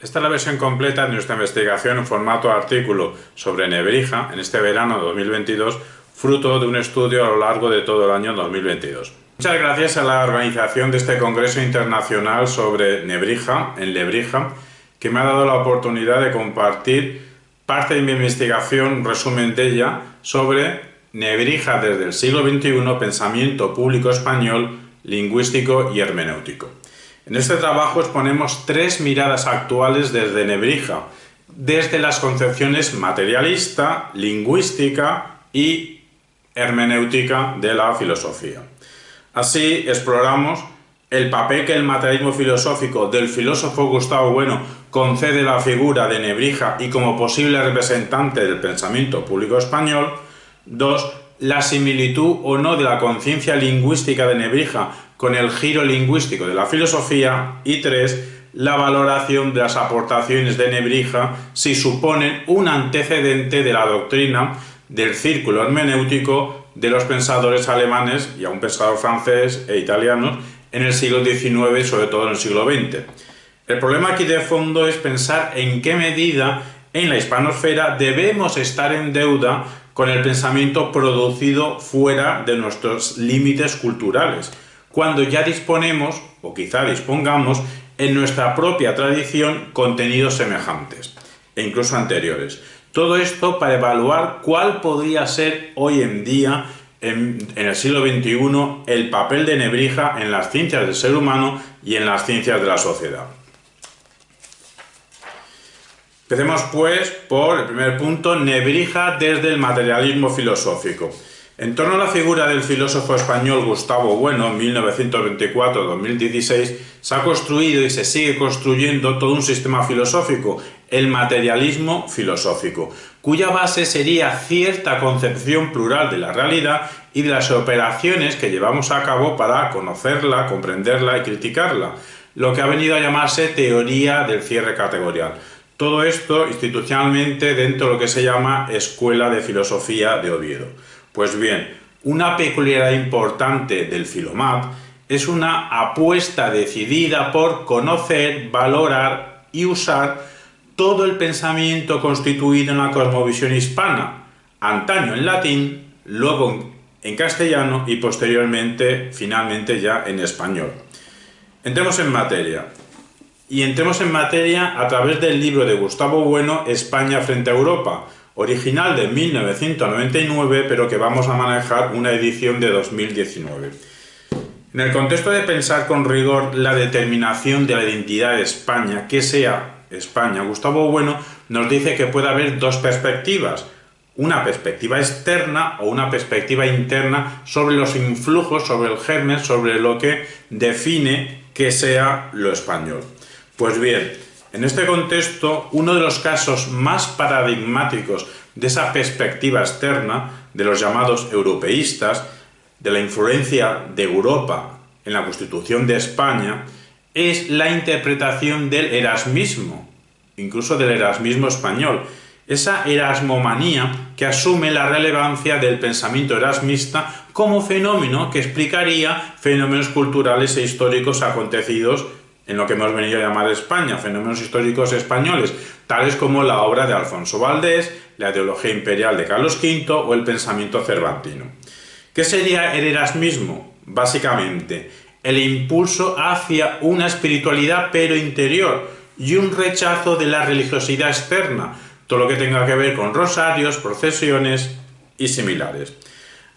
Esta es la versión completa de nuestra investigación en formato artículo sobre Nebrija en este verano 2022, fruto de un estudio a lo largo de todo el año 2022. Muchas gracias a la organización de este Congreso Internacional sobre Nebrija, en Lebrija, que me ha dado la oportunidad de compartir parte de mi investigación, un resumen de ella, sobre Nebrija desde el siglo XXI, pensamiento público español, lingüístico y hermenéutico. En este trabajo exponemos tres miradas actuales desde Nebrija, desde las concepciones materialista, lingüística y hermenéutica de la filosofía. Así exploramos el papel que el materialismo filosófico del filósofo Gustavo Bueno concede a la figura de Nebrija y como posible representante del pensamiento público español. 2. La similitud o no de la conciencia lingüística de Nebrija con el giro lingüístico de la filosofía. Y 3. La valoración de las aportaciones de Nebrija si suponen un antecedente de la doctrina del círculo hermenéutico de los pensadores alemanes y a un pensador francés e italianos en el siglo XIX, sobre todo en el siglo XX. El problema aquí de fondo es pensar en qué medida en la hispanosfera debemos estar en deuda con el pensamiento producido fuera de nuestros límites culturales, cuando ya disponemos, o quizá dispongamos, en nuestra propia tradición contenidos semejantes, e incluso anteriores. Todo esto para evaluar cuál podría ser hoy en día, en el siglo XXI, el papel de Nebrija en las ciencias del ser humano y en las ciencias de la sociedad. Empecemos pues por el primer punto, Nebrija desde el materialismo filosófico. En torno a la figura del filósofo español Gustavo Bueno, 1924-2016, se ha construido y se sigue construyendo todo un sistema filosófico, el materialismo filosófico, cuya base sería cierta concepción plural de la realidad y de las operaciones que llevamos a cabo para conocerla, comprenderla y criticarla, lo que ha venido a llamarse teoría del cierre categorial. Todo esto institucionalmente dentro de lo que se llama Escuela de Filosofía de Oviedo. Pues bien, una peculiaridad importante del Filomat es una apuesta decidida por conocer, valorar y usar todo el pensamiento constituido en la cosmovisión hispana, antaño en latín, luego en castellano y posteriormente, finalmente ya en español. Entremos en materia. Y entremos en materia a través del libro de Gustavo Bueno, España frente a Europa, original de 1999, pero que vamos a manejar una edición de 2019. En el contexto de pensar con rigor la determinación de la identidad de España, que sea España, Gustavo Bueno nos dice que puede haber dos perspectivas, una perspectiva externa o una perspectiva interna sobre los influjos, sobre el germen, sobre lo que define que sea lo español. Pues bien, en este contexto, uno de los casos más paradigmáticos de esa perspectiva externa, de los llamados europeístas, de la influencia de Europa en la Constitución de España, es la interpretación del erasmismo, incluso del erasmismo español, esa erasmomanía que asume la relevancia del pensamiento erasmista como fenómeno que explicaría fenómenos culturales e históricos acontecidos en lo que hemos venido a llamar España, fenómenos históricos españoles, tales como la obra de Alfonso Valdés, la ideología imperial de Carlos V o el pensamiento cervantino. ¿Qué sería el erasmismo? Básicamente, el impulso hacia una espiritualidad pero interior y un rechazo de la religiosidad externa, todo lo que tenga que ver con rosarios, procesiones y similares.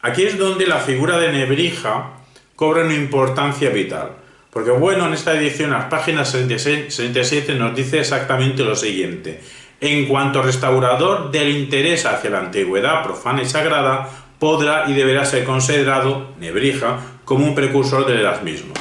Aquí es donde la figura de Nebrija cobra una importancia vital. Porque bueno, en esta edición, a las páginas 66-67 nos dice exactamente lo siguiente. En cuanto restaurador del interés hacia la antigüedad profana y sagrada, podrá y deberá ser considerado Nebrija como un precursor del erasmismo.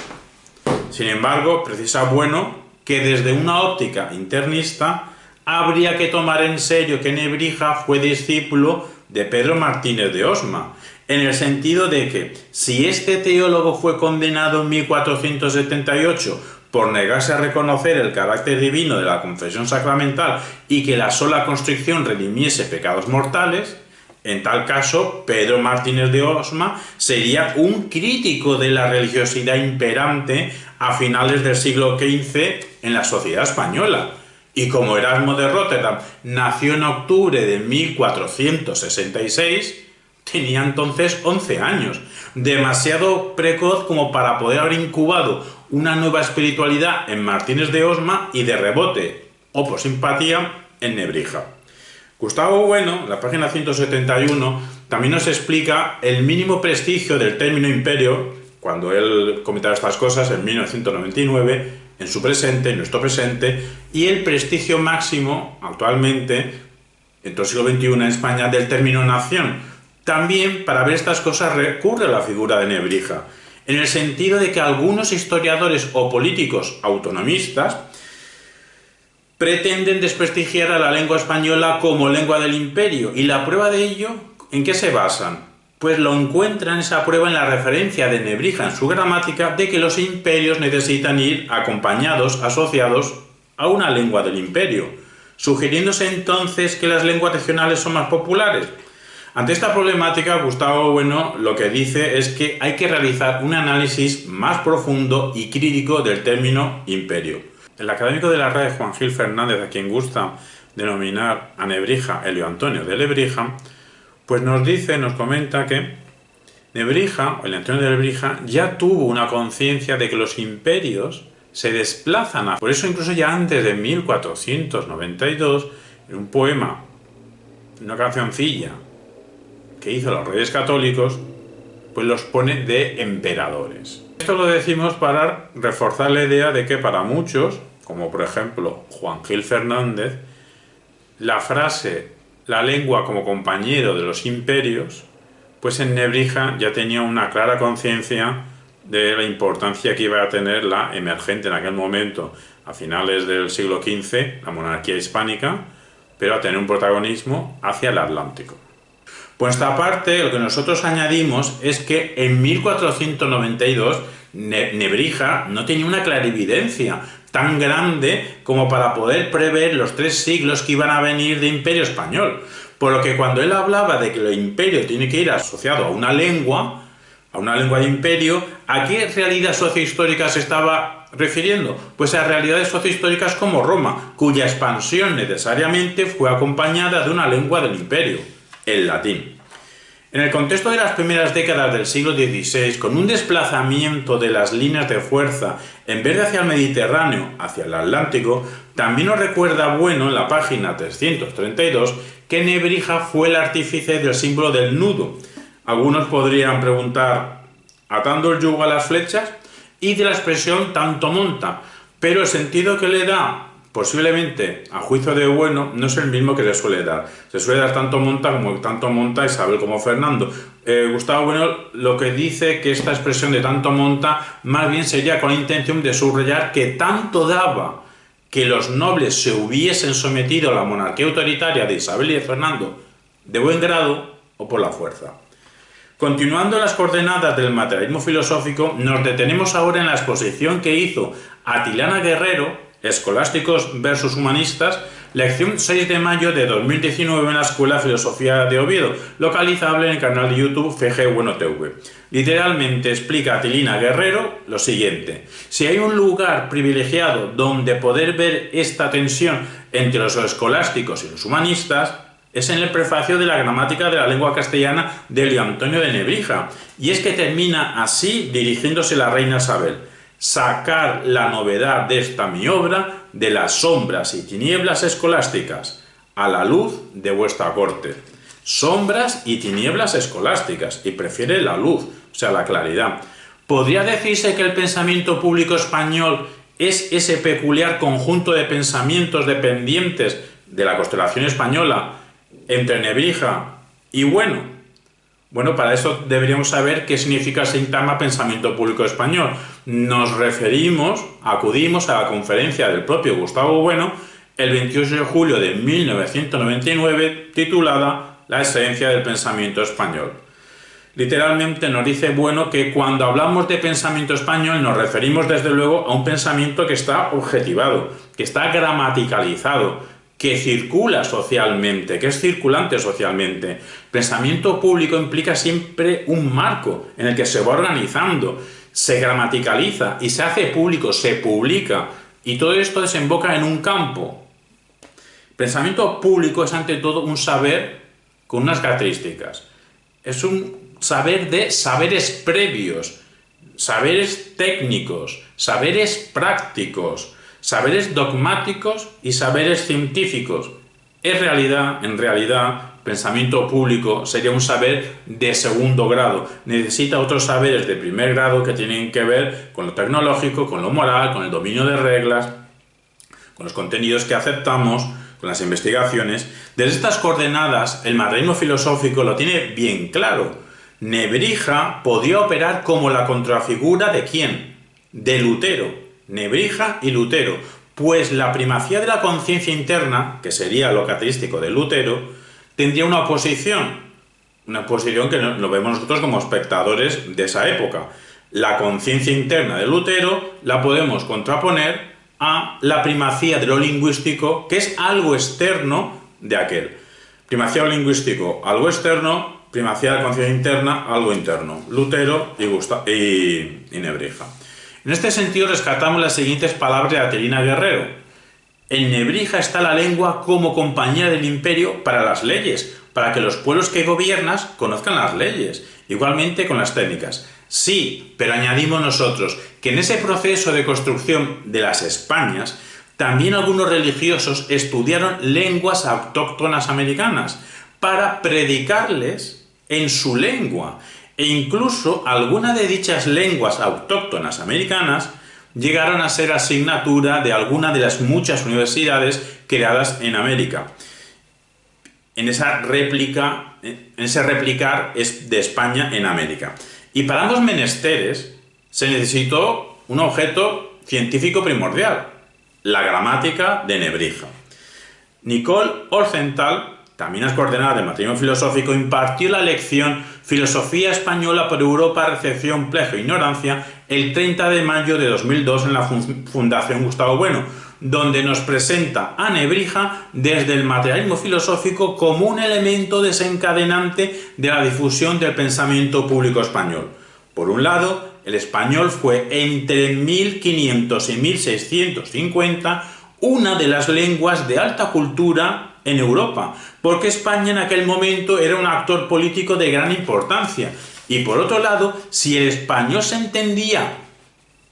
Sin embargo, precisa Bueno que desde una óptica internista habría que tomar en serio que Nebrija fue discípulo de Pedro Martínez de Osma, en el sentido de que, si este teólogo fue condenado en 1478 por negarse a reconocer el carácter divino de la confesión sacramental y que la sola constricción redimiese pecados mortales, en tal caso, Pedro Martínez de Osma sería un crítico de la religiosidad imperante a finales del siglo XV en la sociedad española, Y como Erasmo de Róterdam nació en octubre de 1466, tenía entonces 11 años, demasiado precoz como para poder haber incubado una nueva espiritualidad en Martínez de Osma y de rebote, o por simpatía, en Nebrija. Gustavo Bueno, en la página 171, también nos explica el mínimo prestigio del término imperio, cuando él comentaba estas cosas en 1999, en su presente, en nuestro presente, y el prestigio máximo, actualmente, en todo el siglo XXI en España, del término nación. También, para ver estas cosas, recurre a la figura de Nebrija, en el sentido de que algunos historiadores o políticos autonomistas pretenden desprestigiar a la lengua española como lengua del imperio, y la prueba de ello, ¿en qué se basan? Pues lo encuentran esa prueba en la referencia de Nebrija en su gramática de que los imperios necesitan ir acompañados, asociados a una lengua del imperio, sugiriéndose entonces que las lenguas regionales son más populares. Ante esta problemática, Gustavo Bueno lo que dice es que hay que realizar un análisis más profundo y crítico del término imperio. El académico de la RAE, Juan Gil Fernández, a quien gusta denominar a Nebrija Elio Antonio de Lebrija, pues nos comenta que Nebrija, o el Antonio de Lebrija, ya tuvo una conciencia de que los imperios se desplazan. Por eso incluso ya antes de 1492, en un poema, una cancioncilla que hizo los Reyes Católicos, pues los pone de emperadores. Esto lo decimos para reforzar la idea de que para muchos, como por ejemplo Juan Gil Fernández, la frase la lengua como compañero de los imperios, pues en Nebrija ya tenía una clara conciencia de la importancia que iba a tener la emergente en aquel momento, a finales del siglo XV, la monarquía hispánica, pero a tener un protagonismo hacia el Atlántico. Por esta parte, lo que nosotros añadimos es que en 1492 Nebrija no tenía una clarividencia tan grande como para poder prever los 3 siglos que iban a venir de Imperio Español. Por lo que cuando él hablaba de que el imperio tiene que ir asociado a una lengua de imperio, ¿a qué realidad sociohistórica se estaba refiriendo? Pues a realidades sociohistóricas como Roma, cuya expansión necesariamente fue acompañada de una lengua del imperio, el latín. En el contexto de las primeras décadas del siglo XVI, con un desplazamiento de las líneas de fuerza en vez de hacia el Mediterráneo, hacia el Atlántico, también nos recuerda Bueno en la página 332 que Nebrija fue el artífice del símbolo del nudo. Algunos podrían preguntar, ¿atando el yugo a las flechas? Y de la expresión tanto monta, pero el sentido que le da, posiblemente, a juicio de Bueno, no es el mismo que se suele dar. Se suele dar tanto monta como tanto monta Isabel como Fernando. Gustavo Bueno lo que dice que esta expresión de tanto monta más bien sería con la intención de subrayar que tanto daba que los nobles se hubiesen sometido a la monarquía autoritaria de Isabel y de Fernando de buen grado o por la fuerza. Continuando las coordenadas del materialismo filosófico, nos detenemos ahora en la exposición que hizo Atilana Guerrero, Escolásticos versus Humanistas, lección 6 de mayo de 2019 en la Escuela de Filosofía de Oviedo, localizable en el canal de YouTube FG Bueno TV. Literalmente explica Atilana Guerrero lo siguiente: si hay un lugar privilegiado donde poder ver esta tensión entre los escolásticos y los humanistas, es en el prefacio de la gramática de la lengua castellana de Elio Antonio de Nebrija, y es que termina así dirigiéndose a la reina Isabel: sacar la novedad de esta mi obra de las sombras y tinieblas escolásticas, a la luz de vuestra corte. Sombras y tinieblas escolásticas, y prefiere la luz, o sea, la claridad. ¿Podría decirse que el pensamiento público español es ese peculiar conjunto de pensamientos dependientes de la constelación española entre Nebrija y Bueno? Bueno, para eso deberíamos saber qué significa el sintagma pensamiento público español. Nos acudimos a la conferencia del propio Gustavo Bueno el 28 de julio de 1999 titulada La esencia del pensamiento español. Literalmente nos dice Bueno que cuando hablamos de pensamiento español nos referimos desde luego a un pensamiento que está objetivado, que está gramaticalizado, que circula socialmente, que es circulante socialmente. Pensamiento público implica siempre un marco en el que se va organizando, se gramaticaliza y se hace público, se publica, y todo esto desemboca en un campo Pensamiento público es ante todo un saber con unas características. Es un saber de saberes previos, saberes técnicos, saberes prácticos, saberes dogmáticos y saberes científicos. En realidad, pensamiento público sería un saber de segundo grado. Necesita otros saberes de primer grado que tienen que ver con lo tecnológico, con lo moral, con el dominio de reglas, con los contenidos que aceptamos, con las investigaciones. Desde estas coordenadas, el materialismo filosófico lo tiene bien claro. Nebrija podía operar como la contrafigura ¿de quién? De Lutero. Nebrija y Lutero. Pues la primacía de la conciencia interna, que sería lo característico de Lutero, tendría una oposición que lo vemos nosotros como espectadores de esa época. La conciencia interna de Lutero la podemos contraponer a la primacía de lo lingüístico, que es algo externo de aquel. Primacía de lo lingüístico, algo externo; primacía de la conciencia interna, algo interno. Lutero y Nebrija. En este sentido rescatamos las siguientes palabras de Caterina Guerrero. En Nebrija está la lengua como compañera del imperio para las leyes, para que los pueblos que gobiernas conozcan las leyes, igualmente con las técnicas. Sí, pero añadimos nosotros que en ese proceso de construcción de las Españas, también algunos religiosos estudiaron lenguas autóctonas americanas para predicarles en su lengua, e incluso algunas de dichas lenguas autóctonas americanas llegaron a ser asignatura de alguna de las muchas universidades creadas en América. En ese replicar de España en América. Y para ambos menesteres se necesitó un objeto científico primordial: la gramática de Nebrija. Nicole Horzental, también es coordenada del materialismo filosófico, impartió la lección Filosofía Española por Europa, Recepción, Plagio e Ignorancia el 30 de mayo de 2002 en la Fundación Gustavo Bueno, donde nos presenta a Nebrija desde el materialismo filosófico como un elemento desencadenante de la difusión del pensamiento público español. Por un lado, el español fue entre 1500 y 1650 una de las lenguas de alta cultura en Europa, porque España en aquel momento era un actor político de gran importancia. Y por otro lado, si el español se entendía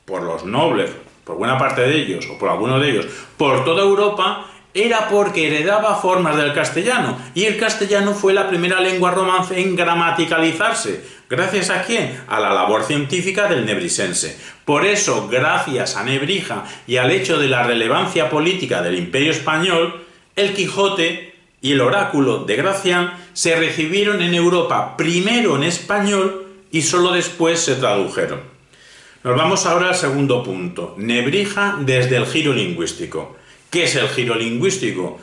por los nobles, por buena parte de ellos, o por algunos de ellos, por toda Europa, era porque heredaba formas del castellano, y el castellano fue la primera lengua romance en gramaticalizarse. ¿Gracias a quién? A la labor científica del nebrisense. Por eso, gracias a Nebrija y al hecho de la relevancia política del Imperio Español, el Quijote y el oráculo de Gracián se recibieron en Europa primero en español y solo después se tradujeron. Nos vamos ahora al segundo punto: Nebrija desde el giro lingüístico. ¿Qué es el giro lingüístico?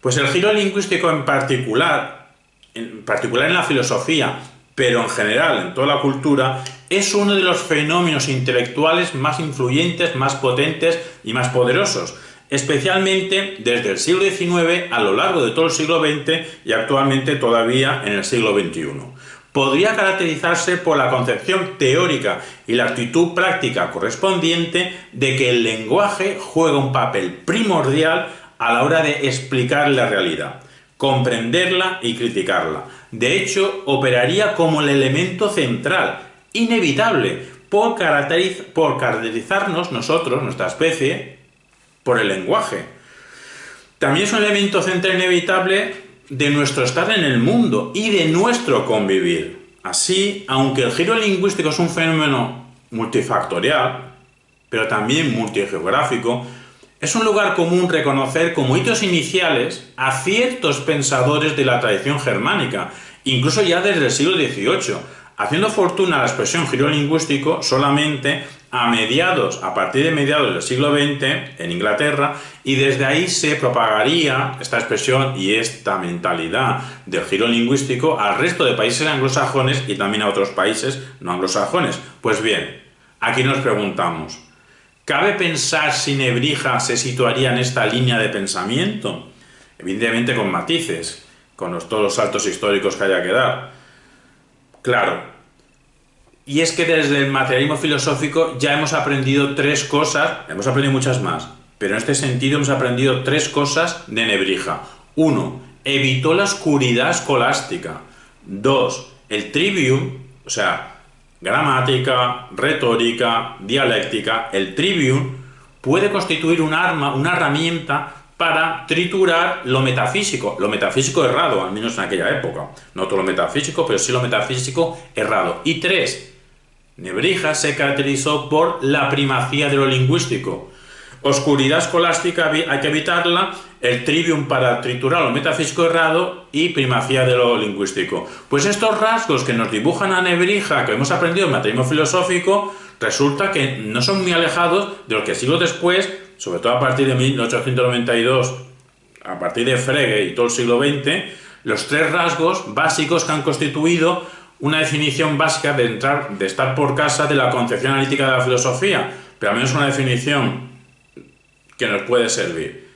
Pues el giro lingüístico en particular en la filosofía, pero en general en toda la cultura, es uno de los fenómenos intelectuales más influyentes, más potentes y más poderosos, especialmente desde el siglo XIX a lo largo de todo el siglo XX y actualmente todavía en el siglo XXI. Podría caracterizarse por la concepción teórica y la actitud práctica correspondiente de que el lenguaje juega un papel primordial a la hora de explicar la realidad, comprenderla y criticarla. De hecho, operaría como el elemento central, inevitable, por caracterizarnos nosotros, nuestra especie, por el lenguaje. También es un elemento central inevitable de nuestro estar en el mundo y de nuestro convivir. Así, aunque el giro lingüístico es un fenómeno multifactorial, pero también multigeográfico, es un lugar común reconocer como hitos iniciales a ciertos pensadores de la tradición germánica, incluso ya desde el siglo XVIII, haciendo fortuna la expresión giro lingüístico solamente a partir de mediados del siglo XX en Inglaterra, y desde ahí se propagaría esta expresión y esta mentalidad del giro lingüístico al resto de países anglosajones y también a otros países no anglosajones. Pues bien, aquí nos preguntamos, ¿cabe pensar si Nebrija se situaría en esta línea de pensamiento? Evidentemente con matices, con todos los saltos históricos que haya que dar. Claro. Y es que desde el materialismo filosófico ya hemos aprendido tres cosas, hemos aprendido muchas más, Pero en este sentido hemos aprendido tres cosas de Nebrija. 1. Evitó la oscuridad escolástica. 2. El trivium, o sea, gramática, retórica, dialéctica, el trivium puede constituir un arma, una herramienta para triturar lo metafísico errado, al menos en aquella época. No todo lo metafísico, pero sí lo metafísico errado. Y 3. Nebrija se caracterizó por la primacía de lo lingüístico. Oscuridad escolástica hay que evitarla, el trivium para triturar lo metafísico errado y primacía de lo lingüístico. Pues estos rasgos que nos dibujan a Nebrija, que hemos aprendido en materialismo filosófico, resulta que no son muy alejados de lo que siglos después, sobre todo a partir de 1892, a partir de Frege y todo el siglo XX, los tres rasgos básicos que han constituido una definición básica de estar por casa de la concepción analítica de la filosofía, pero al menos una definición que nos puede servir.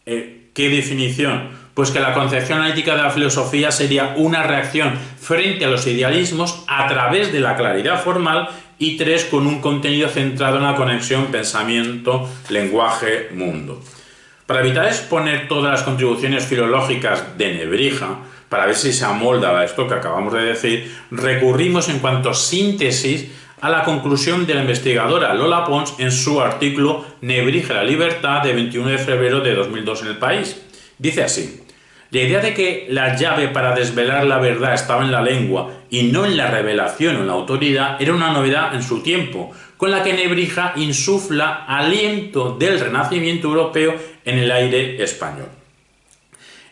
¿Qué definición? Pues que la concepción analítica de la filosofía sería una reacción frente a los idealismos a través de la claridad formal y 3, con un contenido centrado en la conexión pensamiento, lenguaje, mundo. Para evitar exponer todas las contribuciones filológicas de Nebrija, para ver si se amolda a esto que acabamos de decir, recurrimos en cuanto a síntesis a la conclusión de la investigadora Lola Pons en su artículo Nebrija y la libertad de 21 de febrero de 2002 en El País. Dice así: la idea de que la llave para desvelar la verdad estaba en la lengua y no en la revelación o en la autoridad era una novedad en su tiempo, con la que Nebrija insufla aliento del Renacimiento europeo en el aire español.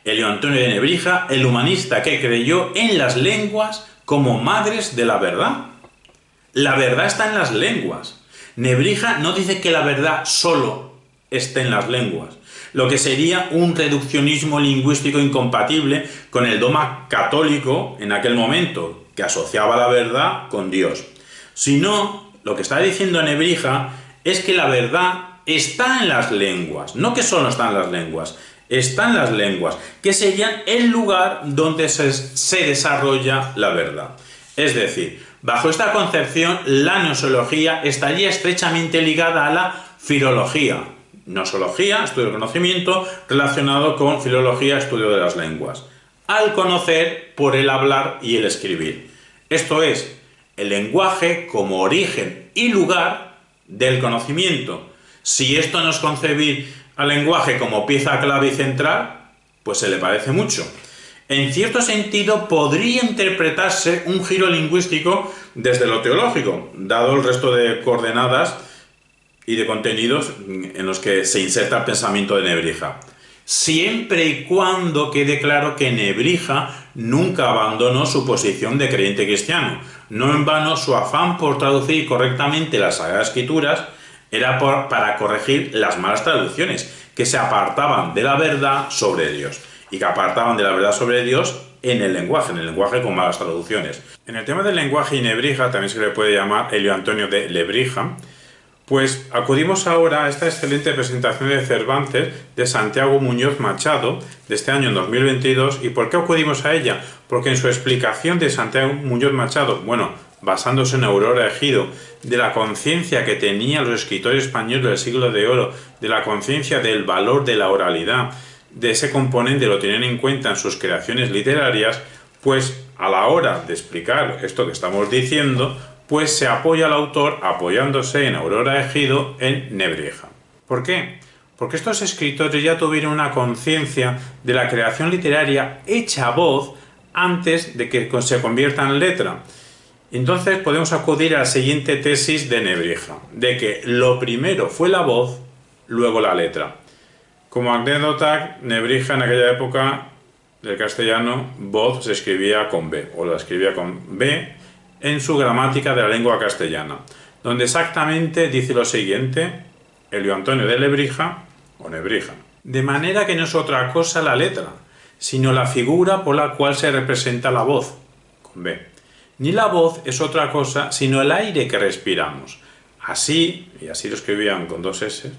Elio Antonio de Nebrija, el humanista que creyó en las lenguas como madres de la verdad. La verdad está en las lenguas. Nebrija no dice que la verdad solo esté en las lenguas, lo que sería un reduccionismo lingüístico incompatible con el dogma católico en aquel momento, que asociaba la verdad con Dios. Sino, lo que está diciendo Nebrija es que la verdad está en las lenguas, no que solo está en las lenguas, está en las lenguas, que serían el lugar donde se desarrolla la verdad. Es decir, bajo esta concepción, la gnoseología estaría estrechamente ligada a la filología. Gnoseología, estudio del conocimiento, relacionado con filología, estudio de las lenguas. Al conocer por el hablar y el escribir. Esto es, el lenguaje como origen y lugar del conocimiento. Si esto no es concebir al lenguaje como pieza clave y central, pues se le parece mucho. En cierto sentido, podría interpretarse un giro lingüístico desde lo teológico, dado el resto de coordenadas y de contenidos en los que se inserta el pensamiento de Nebrija. Siempre y cuando quede claro que Nebrija nunca abandonó su posición de creyente cristiano. No en vano su afán por traducir correctamente las Sagradas Escrituras era para corregir las malas traducciones, que se apartaban de la verdad sobre Dios. Y que apartaban de la verdad sobre Dios en el lenguaje con malas traducciones. En el tema del lenguaje y Nebrija, también se le puede llamar Elio Antonio de Lebrija, pues acudimos ahora a esta excelente presentación de Cervantes de Santiago Muñoz Machado, de este año 2022. ¿Y por qué acudimos a ella? Porque en su explicación de Santiago Muñoz Machado, basándose en Aurora Ejido, de la conciencia que tenían los escritores españoles del siglo de oro, de la conciencia del valor de la oralidad, de ese componente lo tienen en cuenta en sus creaciones literarias, pues a la hora de explicar esto que estamos diciendo, pues se apoya al autor apoyándose en Aurora Ejido en Nebrija. ¿Por qué? Porque estos escritores ya tuvieron una conciencia de la creación literaria hecha a voz antes de que se convierta en letra. Entonces podemos acudir a la siguiente tesis de Nebrija, de que lo primero fue la voz, luego la letra. Como anécdota, Nebrija en aquella época del castellano, voz se escribía con B, o la escribía con B en su gramática de la lengua castellana, donde exactamente dice lo siguiente, Elio Antonio de Lebrija, o Nebrija. De manera que no es otra cosa la letra, sino la figura por la cual se representa la voz, con B. Ni la voz es otra cosa, sino el aire que respiramos. Así, y así lo escribían con 2 S,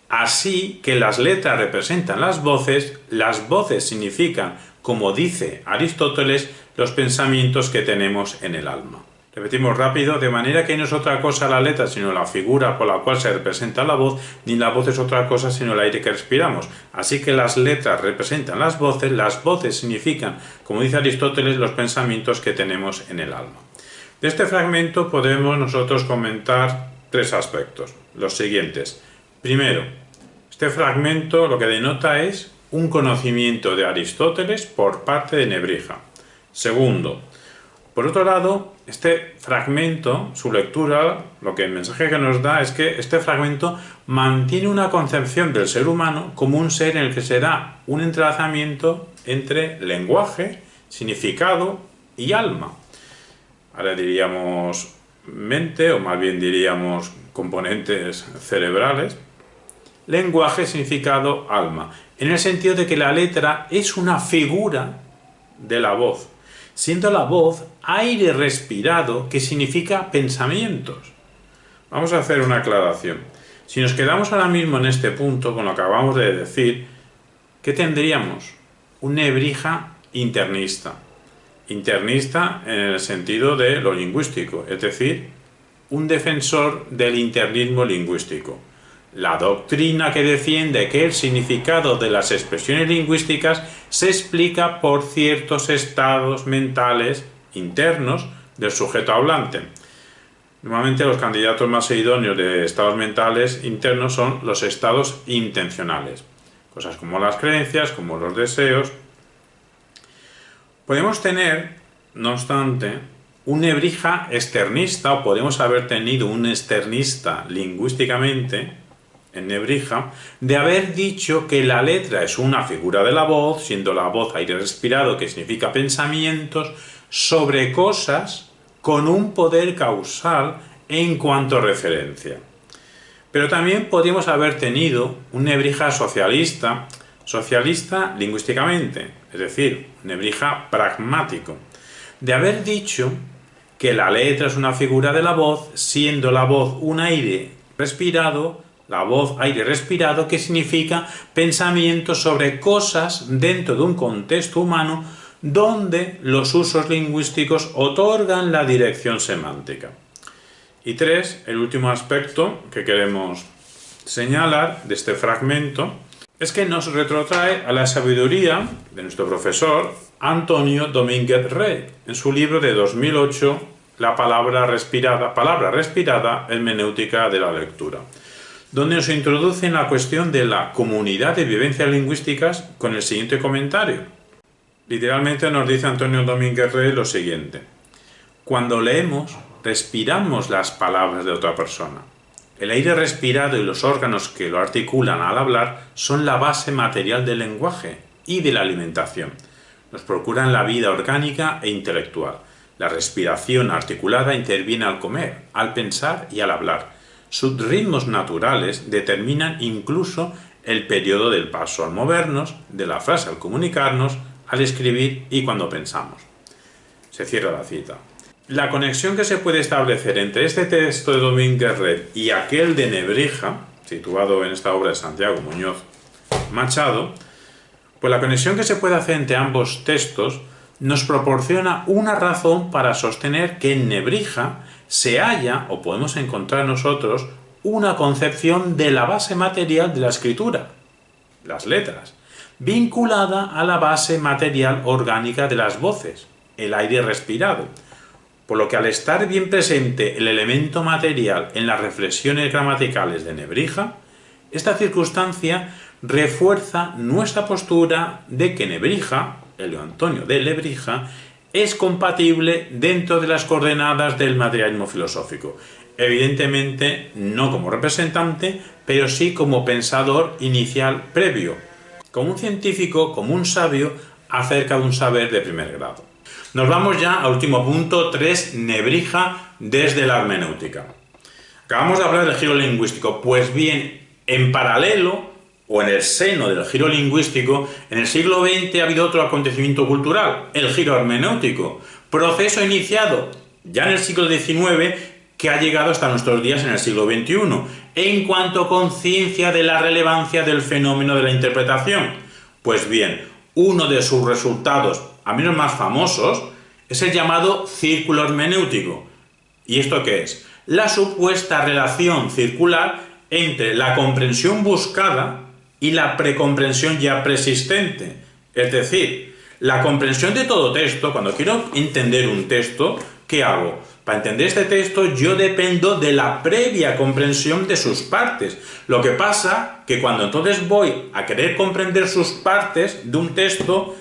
así que las letras representan las voces significan, como dice Aristóteles, los pensamientos que tenemos en el alma. Repetimos rápido, de manera que no es otra cosa la letra sino la figura por la cual se representa la voz, ni la voz es otra cosa sino el aire que respiramos. Así que las letras representan las voces significan, como dice Aristóteles, los pensamientos que tenemos en el alma. De este fragmento podemos nosotros comentar tres aspectos, los siguientes. Primero, este fragmento lo que denota es un conocimiento de Aristóteles por parte de Nebrija. Segundo, por otro lado, este fragmento, su lectura, el mensaje que nos da es que este fragmento mantiene una concepción del ser humano como un ser en el que se da un entrelazamiento entre lenguaje, significado y alma. Ahora diríamos mente, o más bien diríamos componentes cerebrales. Lenguaje, significado, alma. En el sentido de que la letra es una figura de la voz, siendo la voz aire respirado que significa pensamientos. Vamos a hacer una aclaración. Si nos quedamos ahora mismo en este punto, con lo que acabamos de decir, ¿qué tendríamos? Un Nebrija internista. Internista en el sentido de lo lingüístico, es decir, un defensor del internismo lingüístico. La doctrina que defiende que el significado de las expresiones lingüísticas se explica por ciertos estados mentales internos del sujeto hablante. Normalmente los candidatos más idóneos de estados mentales internos son los estados intencionales. Cosas como las creencias, como los deseos. Podemos tener, no obstante, un Nebrija externista, o podemos haber tenido un externista lingüísticamente, en Nebrija, de haber dicho que la letra es una figura de la voz, siendo la voz aire respirado, que significa pensamientos, sobre cosas con un poder causal en cuanto a referencia. Pero también podríamos haber tenido un Nebrija socialista lingüísticamente, es decir, un Nebrija pragmático, de haber dicho que la letra es una figura de la voz, siendo la voz un aire respirado, la voz aire respirado, que significa pensamientos sobre cosas dentro de un contexto humano donde los usos lingüísticos otorgan la dirección semántica. Y tres, el último aspecto que queremos señalar de este fragmento es que nos retrotrae a la sabiduría de nuestro profesor Antonio Domínguez Rey, en su libro de 2008, La palabra respirada, hermenéutica de la lectura, donde nos introduce en la cuestión de la comunidad de vivencias lingüísticas con el siguiente comentario. Literalmente nos dice Antonio Domínguez Rey lo siguiente: cuando leemos, respiramos las palabras de otra persona. El aire respirado y los órganos que lo articulan al hablar son la base material del lenguaje y de la alimentación. Nos procuran la vida orgánica e intelectual. La respiración articulada interviene al comer, al pensar y al hablar. Sus ritmos naturales determinan incluso el periodo del paso al movernos, de la frase al comunicarnos, al escribir y cuando pensamos. Se cierra la cita. La conexión que se puede establecer entre este texto de Domínguez Rey y aquel de Nebrija, situado en esta obra de Santiago Muñoz Machado, pues la conexión que se puede hacer entre ambos textos nos proporciona una razón para sostener que en Nebrija se halla, o podemos encontrar nosotros, una concepción de la base material de la escritura, las letras, vinculada a la base material orgánica de las voces, el aire respirado. Por lo que al estar bien presente el elemento material en las reflexiones gramaticales de Nebrija, esta circunstancia refuerza nuestra postura de que Nebrija, Elio Antonio de Nebrija, es compatible dentro de las coordenadas del materialismo filosófico. Evidentemente no como representante, pero sí como pensador inicial previo, como un científico, como un sabio acerca de un saber de primer grado. Nos vamos ya al último punto, 3, Nebrija desde la hermenéutica. Acabamos de hablar del giro lingüístico, pues bien, en paralelo o en el seno del giro lingüístico, en el siglo XX ha habido otro acontecimiento cultural, el giro hermenéutico, proceso iniciado ya en el siglo XIX que ha llegado hasta nuestros días en el siglo XXI, en cuanto a conciencia de la relevancia del fenómeno de la interpretación. Pues bien, uno de sus resultados, al menos más famosos, es el llamado círculo hermenéutico, ¿Y esto qué es? La supuesta relación circular entre la comprensión buscada y la precomprensión ya preexistente. Es decir, la comprensión de todo texto, cuando quiero entender un texto, ¿qué hago? Para entender este texto yo dependo de la previa comprensión de sus partes. Lo que pasa que cuando entonces voy a querer comprender sus partes de un texto,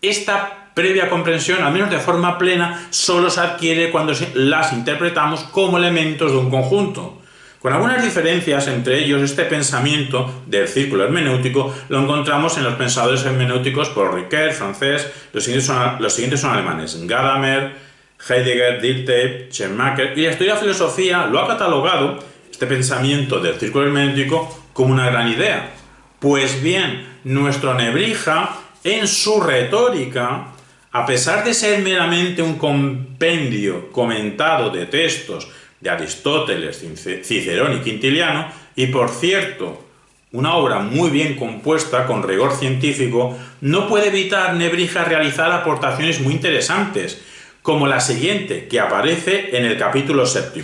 esta previa comprensión, al menos de forma plena, solo se adquiere cuando las interpretamos como elementos de un conjunto. Con algunas diferencias entre ellos, este pensamiento del círculo hermenéutico lo encontramos en los pensadores hermenéuticos por Ricoeur, francés, los siguientes son alemanes: Gadamer, Heidegger, Dilthey, Schleiermacher, y la historia de la filosofía lo ha catalogado, este pensamiento del círculo hermenéutico, como una gran idea. Pues bien, nuestro Nebrija, en su retórica, a pesar de ser meramente un compendio comentado de textos de Aristóteles, Cicerón y Quintiliano, y por cierto, una obra muy bien compuesta con rigor científico, no puede evitar Nebrija realizar aportaciones muy interesantes, como la siguiente, que aparece en el capítulo 7.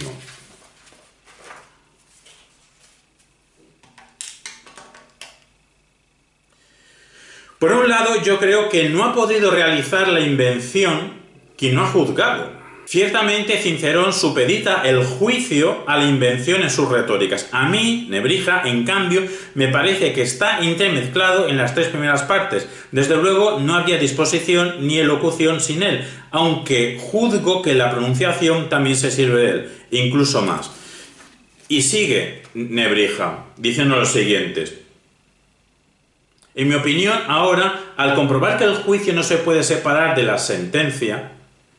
Por un lado, yo creo que no ha podido realizar la invención quien no ha juzgado. Ciertamente, Cicerón supedita el juicio a la invención en sus retóricas. A mí, Nebrija, en cambio, me parece que está intermezclado en las tres primeras partes. Desde luego, no había disposición ni elocución sin él, aunque juzgo que la pronunciación también se sirve de él, incluso más. Y sigue Nebrija, diciendo lo siguiente: en mi opinión, ahora, al comprobar que el juicio no se puede separar de la sentencia,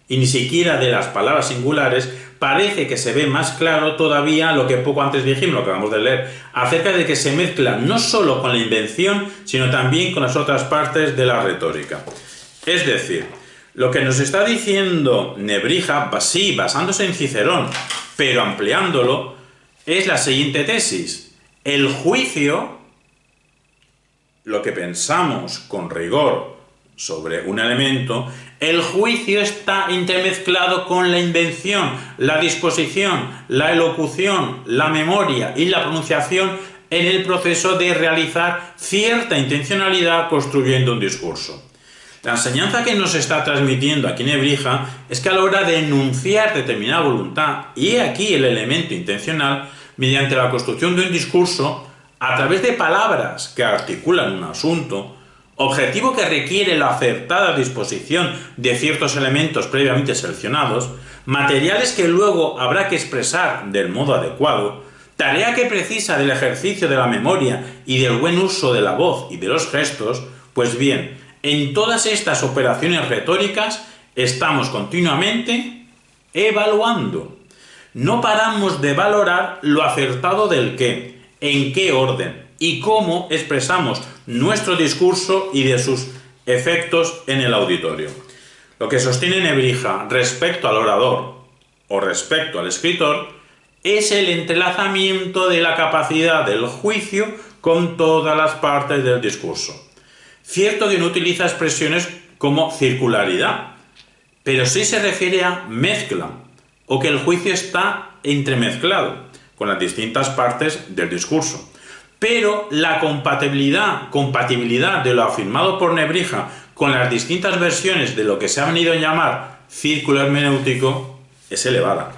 y ni siquiera de las palabras singulares, parece que se ve más claro todavía lo que poco antes dijimos, lo que acabamos de leer, acerca de que se mezcla no solo con la invención, sino también con las otras partes de la retórica. Es decir, lo que nos está diciendo Nebrija, sí, basándose en Cicerón, pero ampliándolo, es la siguiente tesis: el juicio, lo que pensamos con rigor sobre un elemento, el juicio está intermezclado con la invención, la disposición, la elocución, la memoria y la pronunciación en el proceso de realizar cierta intencionalidad construyendo un discurso. La enseñanza que nos está transmitiendo aquí Nebrija es que a la hora de enunciar determinada voluntad, y aquí el elemento intencional, mediante la construcción de un discurso, a través de palabras que articulan un asunto, objetivo que requiere la acertada disposición de ciertos elementos previamente seleccionados, materiales que luego habrá que expresar del modo adecuado, tarea que precisa del ejercicio de la memoria y del buen uso de la voz y de los gestos, pues bien, en todas estas operaciones retóricas estamos continuamente evaluando. No paramos de valorar lo acertado del qué, en qué orden y cómo expresamos nuestro discurso y de sus efectos en el auditorio. Lo que sostiene Nebrija respecto al orador o respecto al escritor es el entrelazamiento de la capacidad del juicio con todas las partes del discurso. Cierto que no utiliza expresiones como circularidad, pero sí se refiere a mezcla, o que el juicio está entremezclado con las distintas partes del discurso. Pero la compatibilidad de lo afirmado por Nebrija con las distintas versiones de lo que se ha venido a llamar círculo hermenéutico es elevada.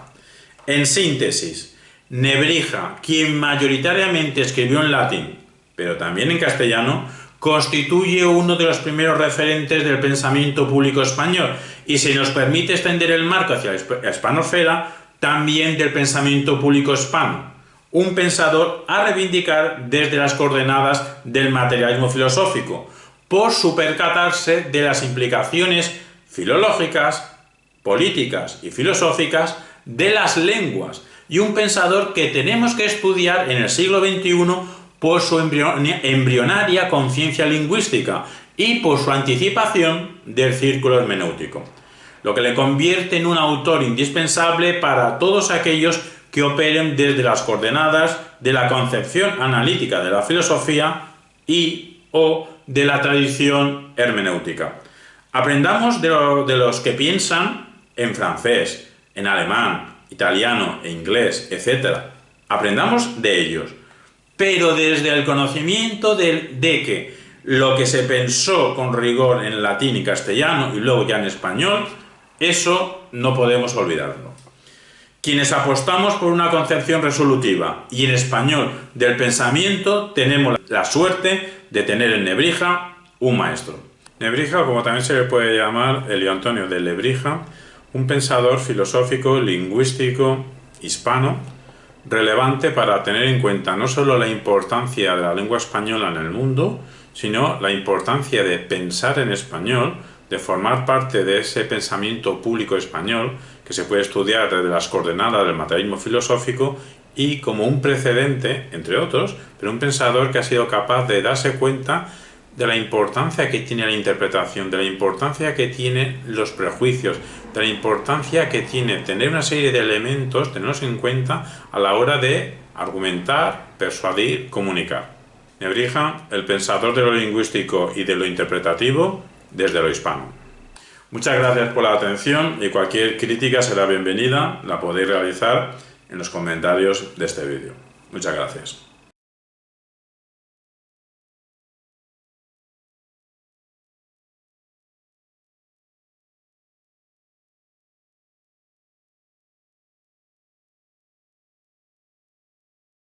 En síntesis, Nebrija, quien mayoritariamente escribió en latín, pero también en castellano, constituye uno de los primeros referentes del pensamiento público español y, si nos permite extender el marco hacia la hispanosfera, también del pensamiento público hispano. Un pensador a reivindicar desde las coordenadas del materialismo filosófico, por su percatarse de las implicaciones filológicas, políticas y filosóficas de las lenguas, y un pensador que tenemos que estudiar en el siglo XXI por su embrionaria conciencia lingüística y por su anticipación del círculo hermenéutico, lo que le convierte en un autor indispensable para todos aquellos que operen desde las coordenadas de la concepción analítica de la filosofía y o de la tradición hermenéutica. Aprendamos de los que piensan en francés, en alemán, italiano e inglés, etc. Aprendamos de ellos, pero desde el conocimiento de que lo que se pensó con rigor en latín y castellano y luego ya en español, eso no podemos olvidarlo. Quienes apostamos por una concepción resolutiva y en español del pensamiento, tenemos la suerte de tener en Nebrija un maestro. Nebrija, como también se le puede llamar Elio Antonio de Lebrija, un pensador filosófico, lingüístico, hispano, relevante para tener en cuenta no solo la importancia de la lengua española en el mundo, sino la importancia de pensar en español, de formar parte de ese pensamiento público español que se puede estudiar desde las coordenadas del materialismo filosófico y como un precedente, entre otros, pero un pensador que ha sido capaz de darse cuenta de la importancia que tiene la interpretación, de la importancia que tiene los prejuicios, de la importancia que tiene tener una serie de elementos, tenerlos en cuenta a la hora de argumentar, persuadir, comunicar. Nebrija, el pensador de lo lingüístico y de lo interpretativo desde lo hispano. Muchas gracias por la atención y cualquier crítica será bienvenida, la podéis realizar en los comentarios de este vídeo. Muchas gracias.